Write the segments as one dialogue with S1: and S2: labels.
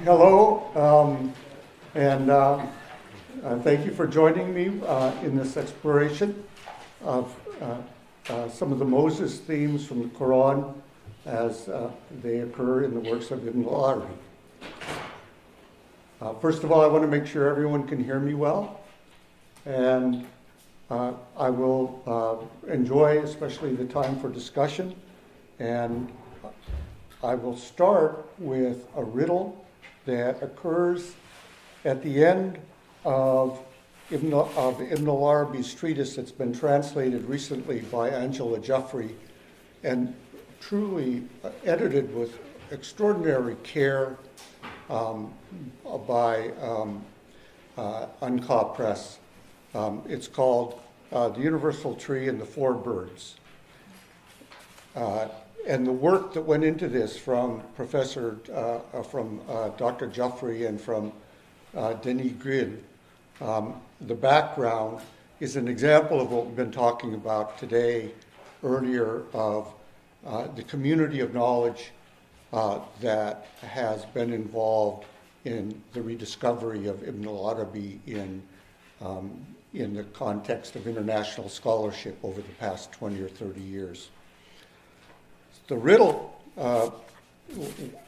S1: Hello, and thank you for joining me in this exploration of some of the Moses themes from the Quran as they occur in the works of Ibn al-Arabi. First of all, I want to make sure everyone can hear me well, and I will enjoy especially the time for discussion, and I will start with a riddle that occurs at the end of Ibn al-Arabi's treatise that's been translated recently by Angela Jeffrey and truly edited with extraordinary care by Anka Press. It's called The Universal Tree and the Four Birds. And the work that went into this from Dr. Jeffrey and from Denis Grill, the background is an example of what we've been talking about today, earlier, of the community of knowledge that has been involved in the rediscovery of Ibn al-Arabi in the context of international scholarship over the past 20 or 30 years. The riddle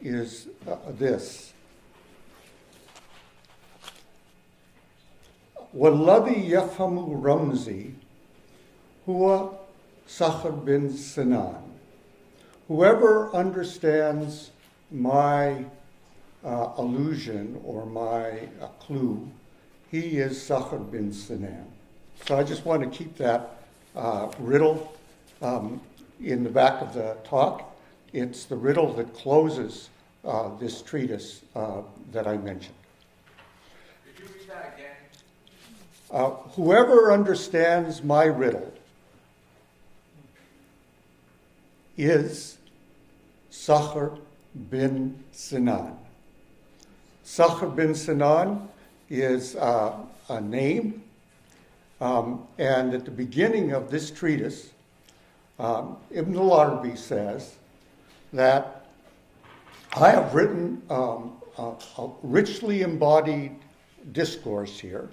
S1: is this. وَالَّذِي يَفْهَمُ رَمْزِي هُوَ Sakhr bin Sinan. Whoever understands my allusion or my clue, he is Sakhr bin Sinan. So I just want to keep that riddle in the back of the talk. It's the riddle that closes this treatise that I mentioned.
S2: Could you read that again?
S1: Whoever understands my riddle is Sakhr bin Sinan. Sakhr bin Sinan is a name, and at the beginning of this treatise, Ibn al-Arabi says that I have written a richly embodied discourse here.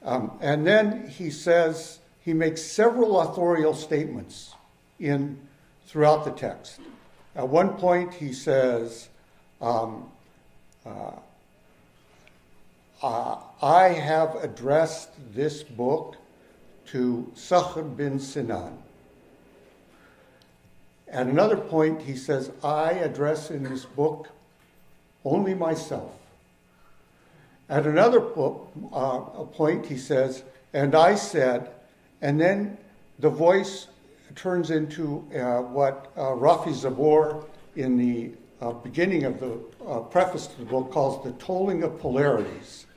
S1: And then he says, he makes several authorial statements throughout the text. At one point he says, I have addressed this book to Sakhr bin Sinan. At another point, he says, I address in this book only myself. At another point, he says, and I said, and then the voice turns into what Rafi Zabor in the beginning of the preface to the book calls the tolling of polarities,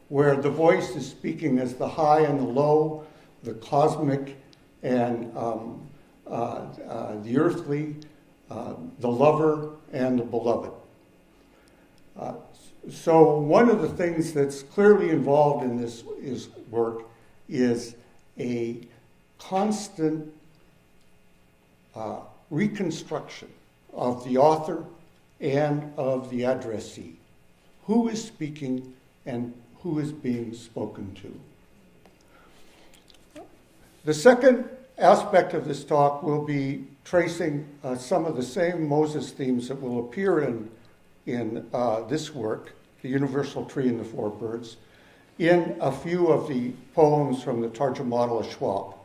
S1: where the voice is speaking as the high and the low, the cosmic and the earthly, the lover, and the beloved. So one of the things that's clearly involved in this work is a constant reconstruction of the author and of the addressee. Who is speaking and who is being spoken to? The second aspect of this talk will be tracing some of the same Moses themes that will appear in this work, The Universal Tree and the Four Birds, in a few of the poems from the Tarjuman al-Ashwab.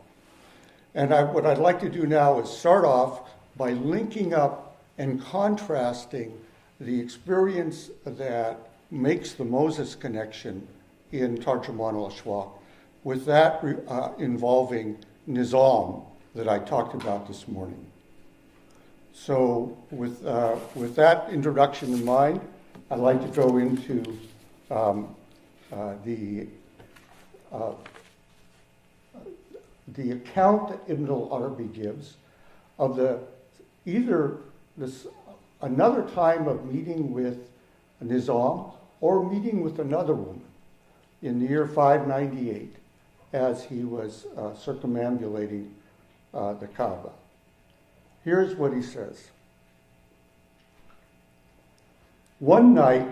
S1: And what I'd like to do now is start off by linking up and contrasting the experience that makes the Moses connection in Tarjuman al-Ashwab with that involving Nizam that I talked about this morning. So with that introduction in mind, I'd like to go into the account that Ibn al-Arabi gives of another time of meeting with Nizam or meeting with another woman in the year 598 as he was circumambulating the Kaaba. Here's what he says. One night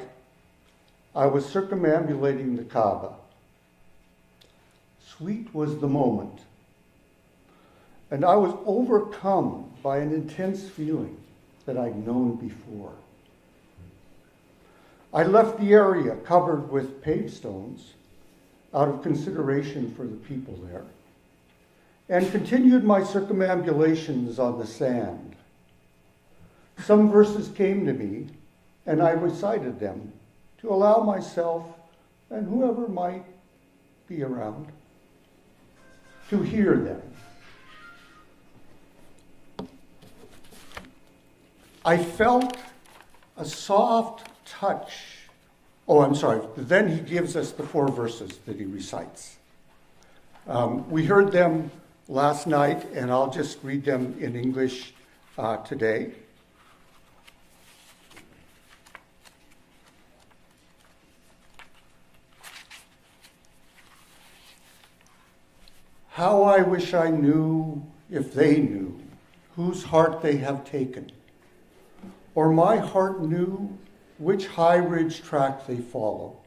S1: I was circumambulating the Kaaba. Sweet was the moment, and I was overcome by an intense feeling that I'd known before. I left the area covered with pavestones out of consideration for the people there, and continued my circumambulations on the sand. Some verses came to me, and I recited them to allow myself and whoever might be around to hear them. I felt a soft touch. Oh, I'm sorry. Then he gives us the 4 verses that he recites. We heard them last night, and I'll just read them in English today. How I wish I knew, if they knew, whose heart they have taken, or my heart knew which high ridge track they follow.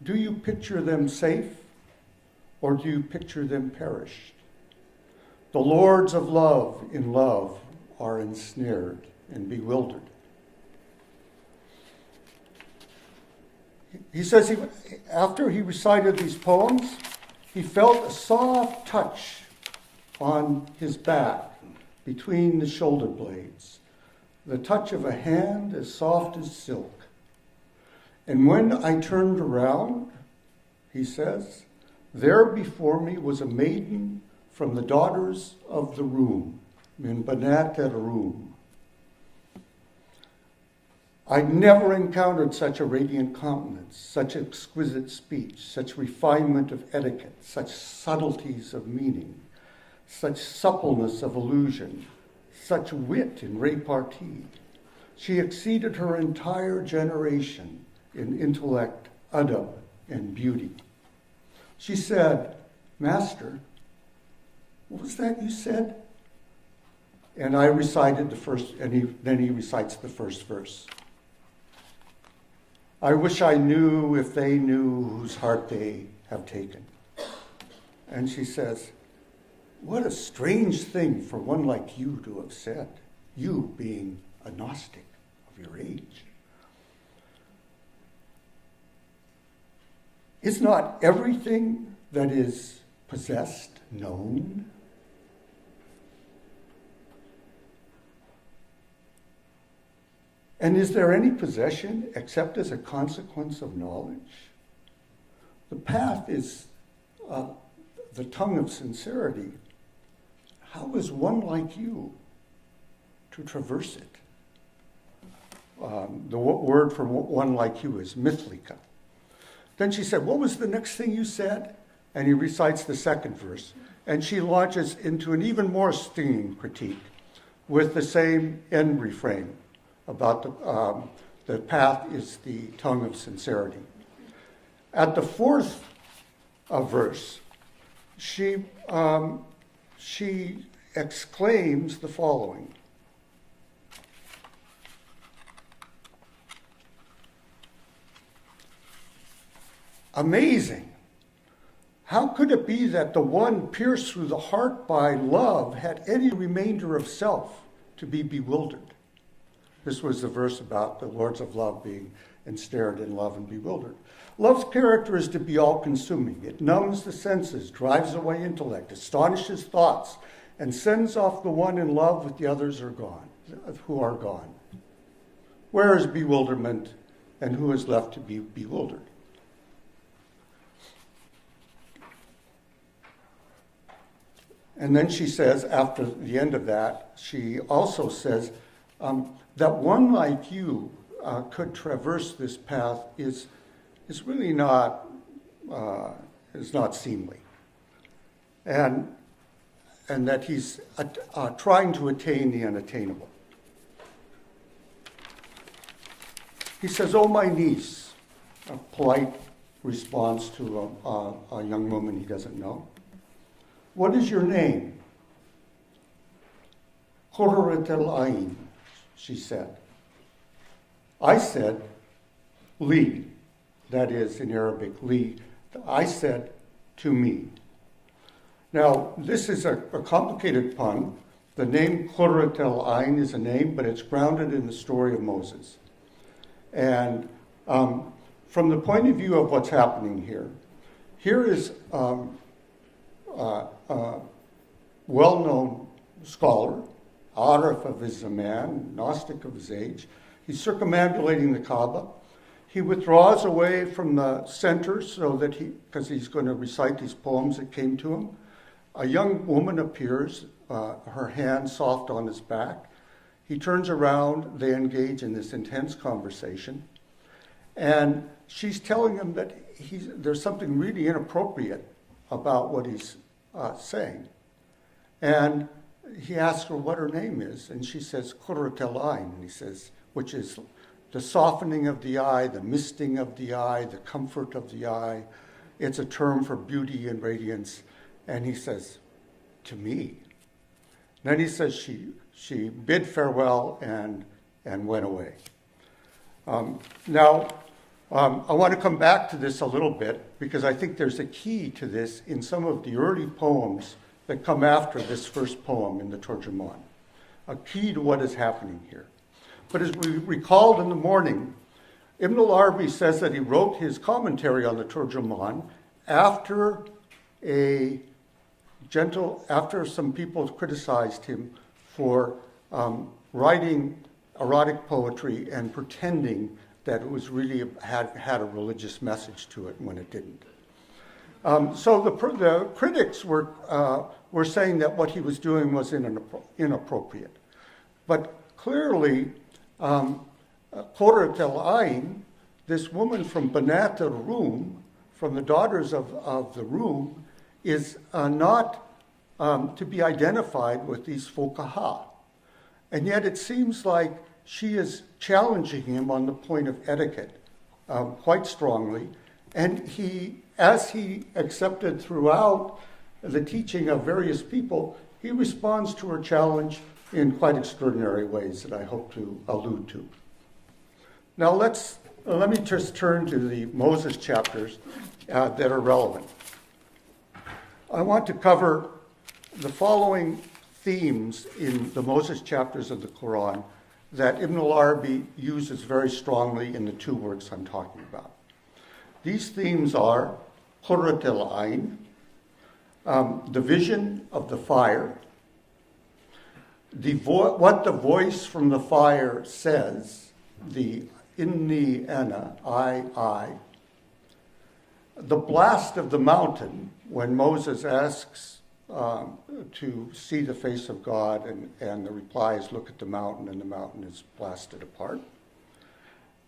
S1: Do you picture them safe, or do you picture them perished? The lords of love in love are ensnared and bewildered. He says after he recited these poems, he felt a soft touch on his back between the shoulder blades, the touch of a hand as soft as silk. And when I turned around, he says, there before me was a maiden from the daughters of the room, min banat al-Rum. I'd never encountered such a radiant countenance, such exquisite speech, such refinement of etiquette, such subtleties of meaning, such suppleness of allusion, such wit in repartee. She exceeded her entire generation in intellect, adab, and beauty. She said, Master, what was that you said? And I recited the first, and then he recites the first verse. I wish I knew if they knew whose heart they have taken. And she says, what a strange thing for one like you to have said, you being a Gnostic of your age. Is not everything that is possessed known? And is there any possession except as a consequence of knowledge? The path is the tongue of sincerity. How is one like you to traverse it? The word for one like you is mithlika. Then she said, what was the next thing you said? And he recites the second verse. And she launches into an even more stinging critique with the same end refrain about the path is the tongue of sincerity. At the 4th verse, she exclaims the following. Amazing! How could it be that the one pierced through the heart by love had any remainder of self to be bewildered? This was the verse about the lords of love being ensnared in love and bewildered. Love's character is to be all-consuming. It numbs the senses, drives away intellect, astonishes thoughts, and sends off the one in love with the others who are gone. Where is bewilderment, and who is left to be bewildered? And then she says, after the end of that, she also says that one like you could traverse this path is really not seemly, and that he's trying to attain the unattainable. He says, "Oh, my niece," a polite response to a young woman he doesn't know. "What is your name?" "Qurrat al-Ain," she said. I said, "Li," that is in Arabic, li, I said to me. Now, this is a complicated pun. The name Qurrat al-Ain is a name, but it's grounded in the story of Moses. And from the point of view of what's happening here, here is a well-known scholar, Arif of his zaman, Gnostic of his age. He's circumambulating the Kaaba. He withdraws away from the center so that because he's going to recite these poems that came to him. A young woman appears, her hand soft on his back. He turns around, they engage in this intense conversation. And she's telling him that there's something really inappropriate about what he's saying. And he asks her what her name is, and she says, Qurrat al-Ain, he says, which is the softening of the eye, the misting of the eye, the comfort of the eye. It's a term for beauty and radiance. And he says, to me. Then he says she bid farewell and went away. Now, I want to come back to this a little bit because I think there's a key to this in some of the early poems that come after this first poem in the Turjuman. A key to what is happening here. But as we recalled in the morning, Ibn al-Arabi says that he wrote his commentary on the Turjuman after some people criticized him for writing erotic poetry and pretending that it was really had a religious message to it when it didn't. So the critics were saying that what he was doing was inappropriate. But clearly, Qurrat al-Ain, this woman from Banat al-Rum, from the daughters of the Rum, is not to be identified with these fuqaha. And yet it seems like she is challenging him on the point of etiquette quite strongly. And as he accepted throughout the teaching of various people, he responds to her challenge in quite extraordinary ways that I hope to allude to. Now let me just turn to the Moses chapters that are relevant. I want to cover the following themes in the Moses chapters of the Quran that Ibn al-Arabi uses very strongly in the two works I'm talking about. These themes are Qurrat al-Ain, the vision of the fire, what the voice from the fire says, the inni ana, I, the blast of the mountain, when Moses asks to see the face of God, and the reply is, look at the mountain, and the mountain is blasted apart.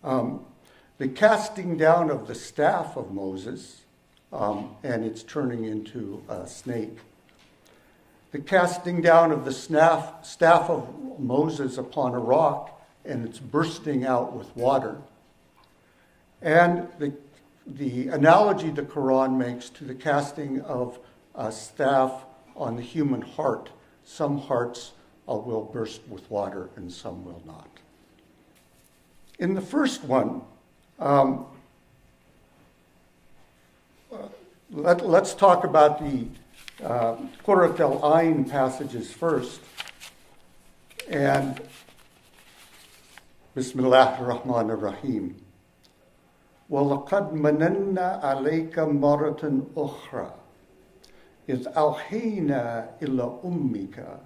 S1: The casting down of the staff of Moses, and it's turning into a snake. The casting down of the staff of Moses upon a rock, and it's bursting out with water. And the analogy the Quran makes to the casting of a staff on the human heart. Some hearts will burst with water and some will not. In the first one, let's talk about the Qurrat al-Ain passages first. And Bismillah ar-Rahman ar-Rahim. وَلَقَدْ مَنَنَّا عَلَيْكَ مَرَةً أُخْرَى إِذْ أَوْحَيْنَا إِلَى أُمِّكَ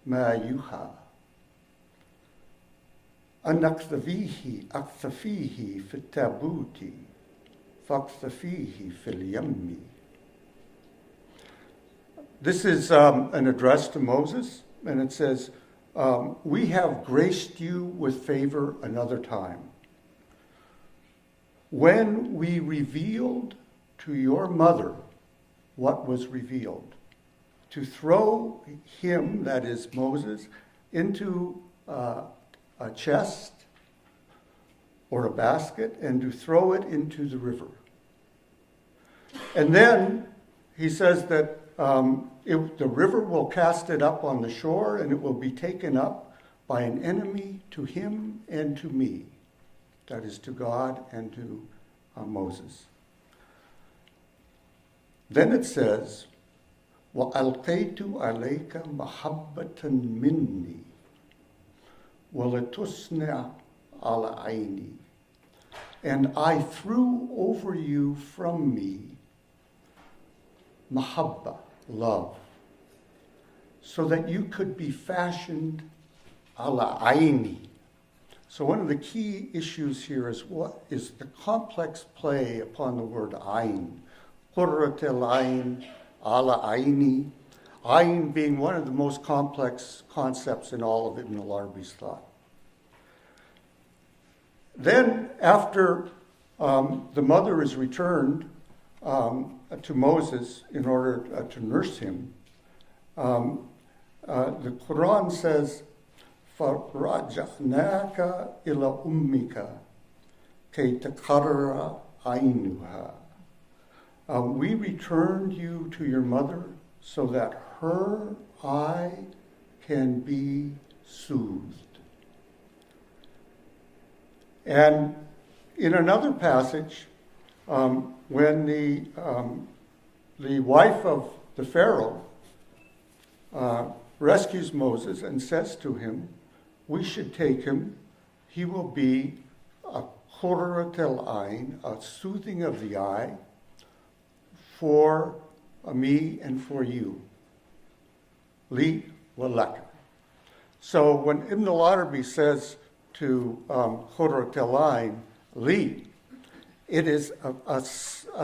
S1: مَا يُوحَى أَنْ أَقْذَفِيهِ فِي التَّابُوتِ فَاقْذَفِيهِ فِي الْيَمِّ. This is an address to Moses, and it says, we have graced you with favor another time, when we revealed to your mother what was revealed, to throw him, that is Moses, into a chest or a basket and to throw it into the river. And then he says that the river will cast it up on the shore, and it will be taken up by an enemy to him and to me. That is, to God and to Moses. Then it says, وَأَلْقَيْتُ عَلَيْكَ مَحَبَّةً مِّنِّي وَلَتُصْنِعَ عَلَى عَيْنِي. And I threw over you from me mahabba, love, so that you could be fashioned ala aini. So one of the key issues here is what is the complex play upon the word ayn. Qurrat al-ayn, ala aini. Ayn being one of the most complex concepts in all of Ibn al-Arabi's thought. Then after the mother is returned to Moses in order to nurse him, the Quran says, فَرَجَعْنَاكَ إِلَى أُمِّكَ كَيْ تَقَرَّ عَيْنُهَا. We returned you to your mother so that her eye can be soothed. And in another passage, when the wife of the Pharaoh rescues Moses and says to him, we should take him, he will be a qurrat al-ayn, a soothing of the eye, for me and for you. Li wa laka. So when Ibn al-Arabi says to Qurrat al-Ayn, li, it is a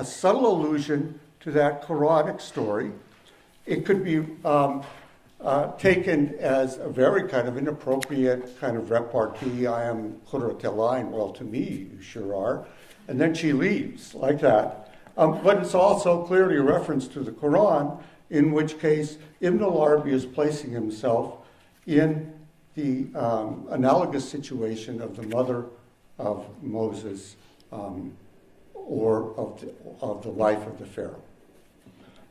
S1: subtle allusion to that Quranic story. It could be taken as a very kind of inappropriate kind of repartee. I am Qurrat al-Ayn, well, to me, you sure are. And then she leaves, like that. But it's also clearly a reference to the Quran, in which case Ibn al-Arabi is placing himself in the analogous situation of the mother of Moses or of the wife of the Pharaoh.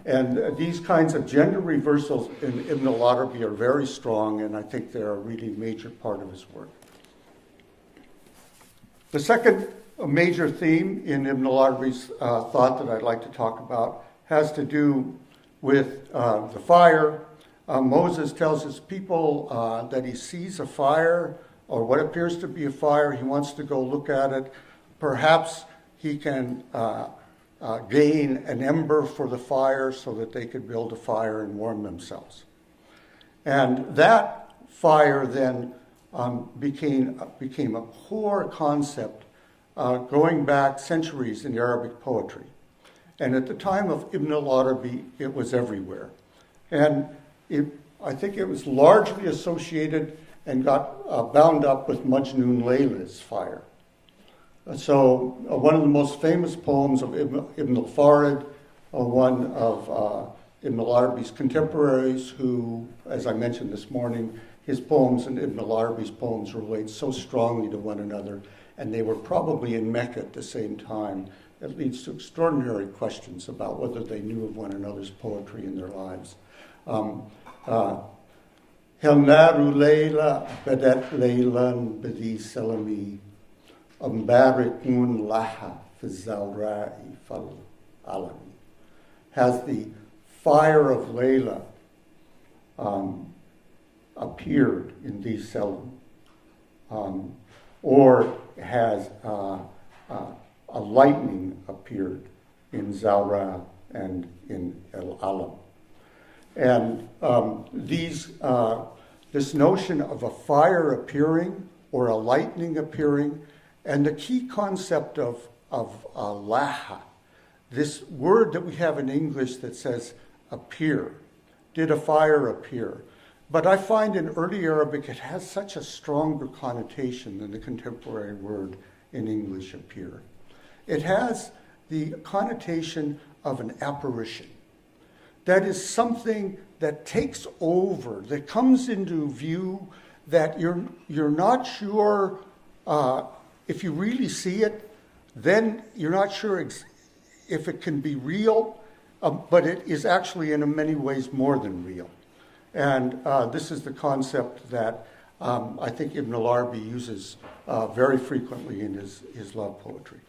S1: And these kinds of gender reversals in Ibn al-Arabi are very strong, and I think they're a really major part of his work. The second major theme in Ibn al-Arabi's thought that I'd like to talk about has to do with the fire. Moses tells his people that he sees a fire, or what appears to be a fire. He wants to go look at it. Perhaps he can gain an ember for the fire so that they could build a fire and warm themselves. And that fire then became a core concept going back centuries in Arabic poetry. And at the time of Ibn al-Arabi, it was everywhere. And I think it was largely associated and got bound up with Majnun Layla's fire. So one of the most famous poems of Ibn al-Farid, one of Ibn al-Arabi's contemporaries who, as I mentioned this morning, his poems and Ibn al-Arabi's poems relate so strongly to one another, and they were probably in Mecca at the same time. It leads to extraordinary questions about whether they knew of one another's poetry in their lives. Helnaru Layla Badat Laylan Badi Salami Ambarikun Laha Fizalra'i Fal Alami. Has the fire of Layla appeared in these Salam? Or has a lightning appeared in Zawra and in El Alam? And this notion of a fire appearing or a lightning appearing, and the key concept of laha, this word that we have in English that says appear. Did a fire appear? But I find in early Arabic it has such a stronger connotation than the contemporary word in English appear. It has the connotation of an apparition. That is something that takes over, that comes into view, that you're not sure if you really see it, then you're not sure if it can be real, but it is actually in many ways more than real. And this is the concept that I think Ibn al-Arabi uses very frequently in his love poetry.